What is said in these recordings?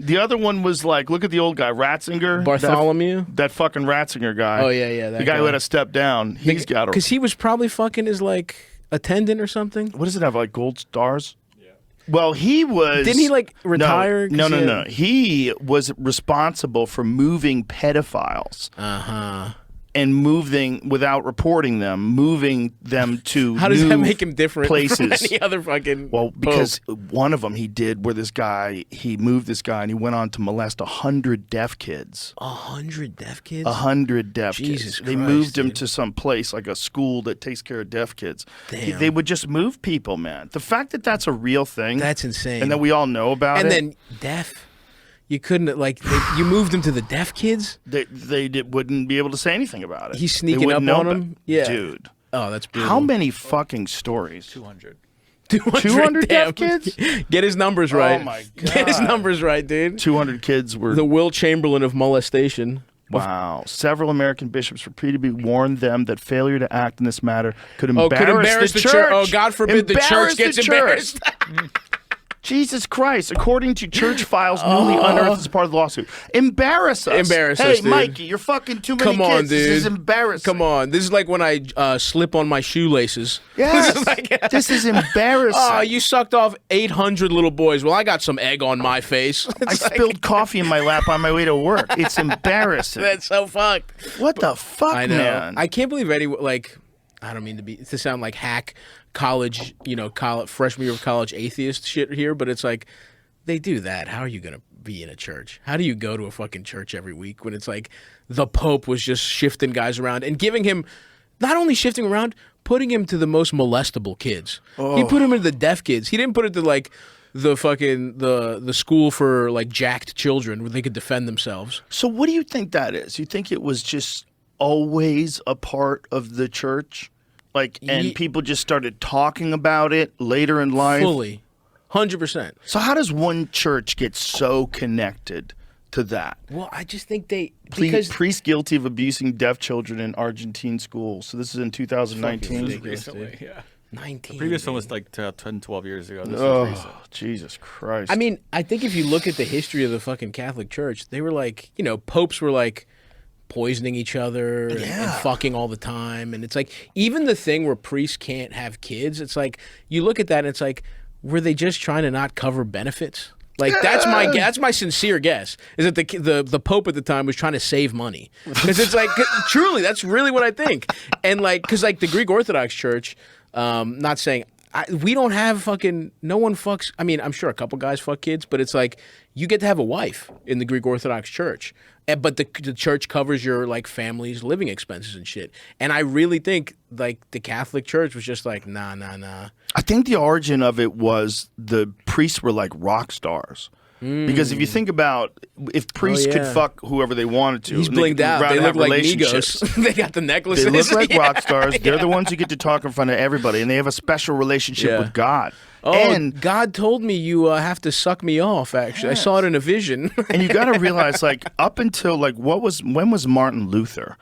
The other one was like, look at the old guy, Ratzinger. Bartholomew? That fucking Ratzinger guy. Oh, yeah. The guy who had to step down. He's got a... Because he was probably fucking his, like, attendant or something. What does it have, like gold stars? Yeah. Well, he was... Didn't he, like, retire? No. He was responsible for moving pedophiles. Uh-huh. And moving without reporting them, moving them to how does that make him different places? From any other fucking because one of them he did where he moved this guy and he went on to molest 100 deaf kids. 100 deaf kids? 100 deaf Jesus kids. They moved him to some place like a school that takes care of deaf kids. Damn. They would just move people, man. The fact that that's a real thing. That's insane. And that we all know about it. And then deaf. You couldn't, like, you moved him to the deaf kids? They wouldn't be able to say anything about it. He's sneaking up on them? Yeah. Dude. Oh, that's brutal. How many fucking stories? 200. 200 deaf kids? Get his numbers right. Oh, my God. Get his numbers right, dude. 200 kids were... The Will Chamberlain of molestation. Wow. Several American bishops repeatedly warned them that failure to act in this matter could embarrass the church. Oh, God forbid the church gets embarrassed. Jesus Christ, according to church files newly unearthed as part of the lawsuit. Embarrass us. Embarrass us, dude. Mikey, you're fucking too many Come on, kids. dude. This is embarrassing. Come on. This is like when I slip on my shoelaces. Yes. This is embarrassing. Oh, you sucked off 800 little boys. Well, I got some egg on my face. I spilled coffee in my lap on my way to work. It's embarrassing. That's so fucked. What the fuck, I know. man? I can't believe I don't mean to sound like hack college, freshman year of college atheist shit here, but it's like, they do that. How are you going to be in a church? How do you go to a fucking church every week when it's like the Pope was just shifting guys around and giving him, not only shifting around, putting him to the most molestable kids. Oh. He put him into the deaf kids. He didn't put it to like the fucking, the school for like jacked children where they could defend themselves. So what do you think that is? You think it was just always a part of the church? Like, and people just started talking about it later in life? Fully. 100%. So how does one church get so connected to that? Well, I just think priest guilty of abusing deaf children in Argentine schools. So this is in 2019. Recently, yeah. 19. The previous one was like 10, 12 years ago. This is recent. Jesus Christ. I mean, I think if you look at the history of the fucking Catholic Church, they were like, popes were like poisoning each other and fucking all the time. And it's like, even the thing where priests can't have kids, it's like, you look at that and it's like, were they just trying to not cover benefits? Like that's my sincere guess is that the Pope at the time was trying to save money because it's like truly that's really what I think. And like because like the Greek Orthodox Church, not saying we don't have fucking no one fucks. I mean I'm sure a couple guys fuck kids, but it's like you get to have a wife in the Greek Orthodox Church. But the church covers your like family's living expenses and shit. And I really think like the Catholic Church was just like nah. I think the origin of it was the priests were like rock stars. Because if you think about if priests could fuck whoever they wanted to, he's blinged out. They look like Migos. They got the necklaces. They look like rock stars. They're the ones who get to talk in front of everybody, and they have a special relationship with God. Oh, and God told me you have to suck me off, actually. Yes. I saw it in a vision. And you got to realize, like, up until, like, when was Martin Luther?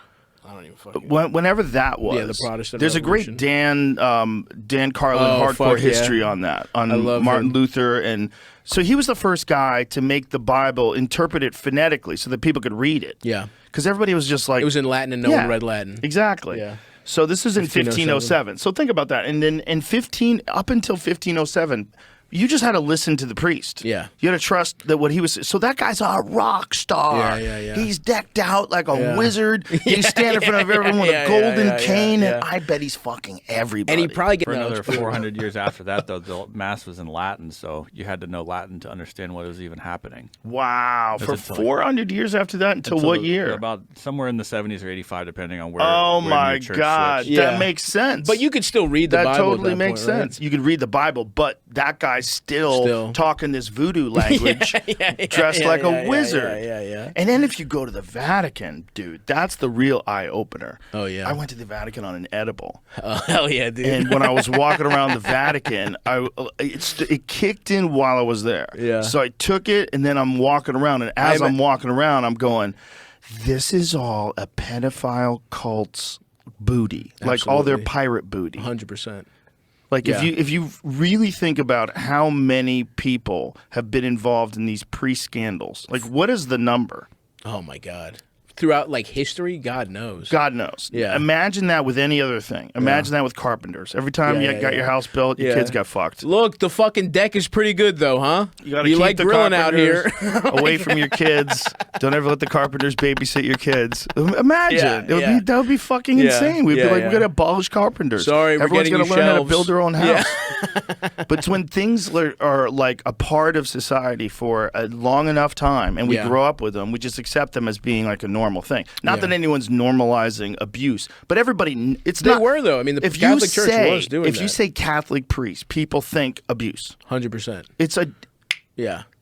I don't even fucking know. Whenever that was. Yeah, the Protestant There's Revolution. A great Dan Carlin hardcore history on that, on Martin Luther. And so he was the first guy to make the Bible, interpret it phonetically so that people could read it. Yeah. Because everybody was just like. It was in Latin and no one read Latin. Exactly. Yeah. So this is in 1507. So think about that. And then up until 1507, you just had to listen to the priest. Yeah. You had to trust that what he was. So that guy's a rock star. Yeah. He's decked out like a wizard. He's standing in front of everyone with a golden cane. And I bet he's fucking everybody. And he probably for another 400 years after that, though, the mass was in Latin. So you had to know Latin to understand what was even happening. Wow. For 400 years after that until what year? About somewhere in the 70s or 85, depending on where. Oh, where my God. Switched. That makes sense. But you could still read the Bible. That totally makes sense. Right? You could read the Bible, but that guy's still talking this voodoo language, dressed like a wizard. Yeah. And then if you go to the Vatican, dude, that's the real eye opener. Oh yeah. I went to the Vatican on an edible. Oh hell yeah, dude. And when I was walking around the Vatican, it kicked in while I was there. Yeah. So I took it, and then I'm walking around, and as I'm walking around, I'm going, "This is all a pedophile cult's booty, like all their pirate booty." 100%. Like if you really think about how many people have been involved in these pre-scandals, like what is the number? Oh my God. Throughout like history, God knows. God knows. Yeah. Imagine that with any other thing. Imagine that with carpenters. Every time you got your house built, your kids got fucked. Look, the fucking deck is pretty good though, huh? You gotta keep like the grilling out here away from your kids. Don't ever let the carpenters babysit your kids. Imagine. That would be fucking insane. We'd be like, we're gonna abolish carpenters. Sorry, everyone's gonna learn how to build their own house. But it's when things are like a part of society for a long enough time, and we grow up with them, we just accept them as being like a normal thing. Not that anyone's normalizing abuse, but everybody. They were though. I mean, the Catholic Church was doing that. If you say Catholic priest, people think abuse. 100%. It's a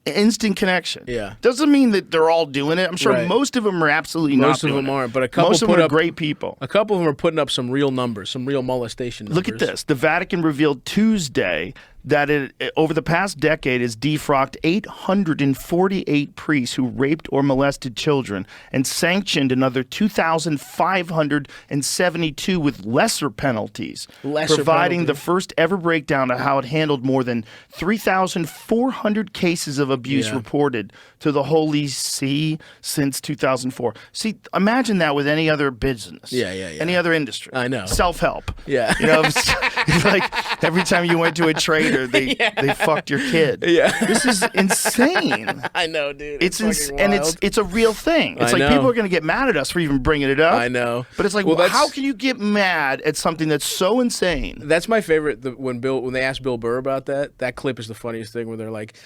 instant connection. Yeah. Doesn't mean that they're all doing it. I'm sure most of them are absolutely not doing it. Most of them aren't, but a couple most of them are great people. A couple of them are putting up some real numbers, some real molestation numbers. Look at this. The Vatican revealed Tuesday that it over the past decade has defrocked 848 priests who raped or molested children and sanctioned another 2,572 with lesser penalties, providing the first ever breakdown of how it handled more than 3,400 cases of abuse reported to the Holy See since 2004. See, imagine that with any other business, any other industry. I know. Self-help. Yeah. You know, it's like every time you went to a trader, they fucked your kid. Yeah. This is insane. I know, dude. It's a real thing. It's like people are going to get mad at us for even bringing it up. I know. But it's like, how can you get mad at something that's so insane? That's my favorite. When they asked Bill Burr about that clip is the funniest thing where they're like,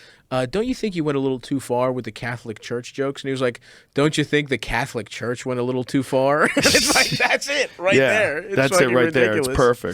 don't you think you went a little too far with the Catholic Church jokes? And he was like, don't you think the Catholic Church went a little too far? It's like, that's it right there. It's that's it right ridiculous. there. It's perfect.